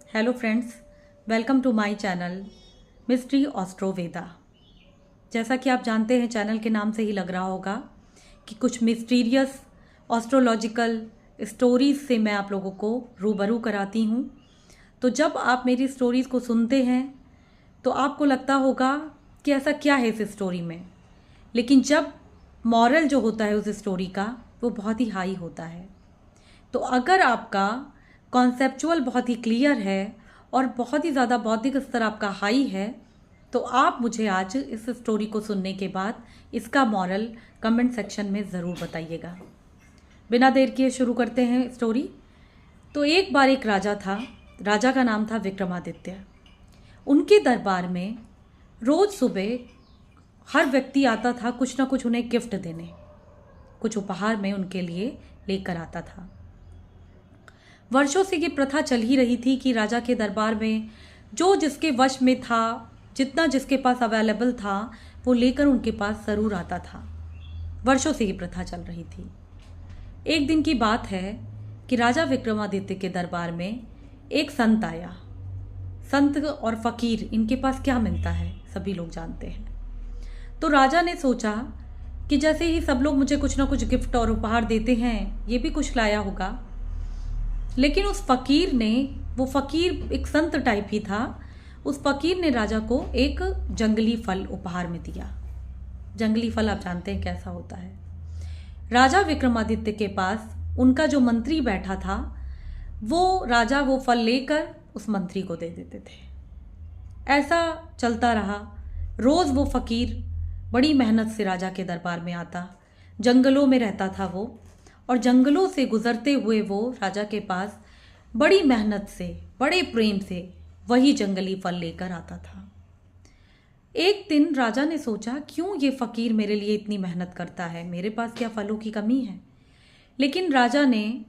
Hello friends, welcome to my channel mystery Astroveda. जैसा कि आप जानते हैं, चैनल के नाम से ही लग रहा होगा कि कुछ मिस्टीरियस ऑस्ट्रोलॉजिकल स्टोरीज़ से मैं आप लोगों को रूबरू कराती हूँ। तो जब आप मेरी स्टोरीज़ को सुनते हैं तो आपको लगता होगा कि ऐसा क्या है इस स्टोरी में, लेकिन जब मॉरल जो होता है उस स्टोरी का वो बहुत ही हाई होता है। तो अगर आपका कॉन्सेप्चुअल बहुत ही क्लियर है और बहुत ही ज़्यादा बौद्धिक स्तर आपका हाई है, तो आप मुझे आज इस स्टोरी को सुनने के बाद इसका मॉरल कमेंट सेक्शन में ज़रूर बताइएगा। बिना देर किए शुरू करते हैं स्टोरी। तो एक बार एक राजा था। राजा का नाम था विक्रमादित्य। उनके दरबार में रोज़ सुबह हर व्यक्ति आता था कुछ ना कुछ उन्हें गिफ्ट देने, कुछ उपहार में उनके लिए लेकर आता था। वर्षों से ये प्रथा चल ही रही थी कि राजा के दरबार में जो जिसके वश में था, जितना जिसके पास अवेलेबल था, वो लेकर उनके पास ज़रूर आता था। वर्षों से ये प्रथा चल रही थी। एक दिन की बात है कि राजा विक्रमादित्य के दरबार में एक संत आया। संत और फकीर, इनके पास क्या मिलता है सभी लोग जानते हैं। तो राजा ने सोचा कि जैसे ही सब लोग मुझे कुछ ना कुछ गिफ्ट और उपहार देते हैं, ये भी कुछ लाया होगा। लेकिन उस फकीर ने, वो फकीर एक संत टाइप ही था, उस फकीर ने राजा को एक जंगली फल उपहार में दिया। जंगली फल आप जानते हैं कैसा होता है। राजा विक्रमादित्य के पास उनका जो मंत्री बैठा था, वो राजा वो फल लेकर उस मंत्री को दे देते थे। ऐसा चलता रहा। रोज़ वो फकीर बड़ी मेहनत से राजा के दरबार में आता। जंगलों में रहता था वो, और जंगलों से गुजरते हुए वो राजा के पास बड़ी मेहनत से, बड़े प्रेम से वही जंगली फल लेकर आता था। एक दिन राजा ने सोचा, क्यों ये फकीर मेरे लिए इतनी मेहनत करता है, मेरे पास क्या फलों की कमी है। लेकिन राजा ने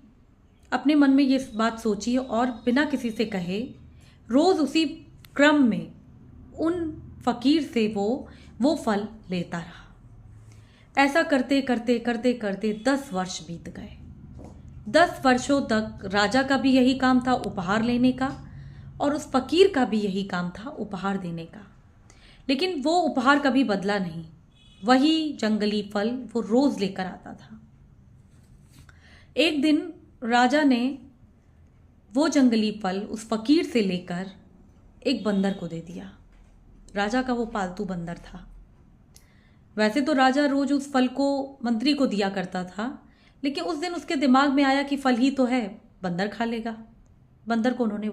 अपने मन में ये बात सोची और बिना किसी से कहे रोज़ उसी क्रम में उन फकीर से वो फल लेता रहा। ऐसा करते करते करते करते 10 वर्ष बीत गए। 10 वर्षों तक राजा का भी यही काम था, उपहार लेने का, और उस फकीर का भी यही काम था, उपहार देने का। लेकिन वो उपहार कभी बदला नहीं। वही जंगली फल वो रोज लेकर आता था। एक दिन राजा ने वो जंगली फल उस फकीर से लेकर एक बंदर को दे दिया। राजा का वो पालतू बंदर था। वैसे तो राजा रोज उस फल को मंत्री को दिया करता था, लेकिन उस दिन उसके दिमाग में आया कि फल ही तो है, बंदर खा लेगा। बंदर को उन्होंने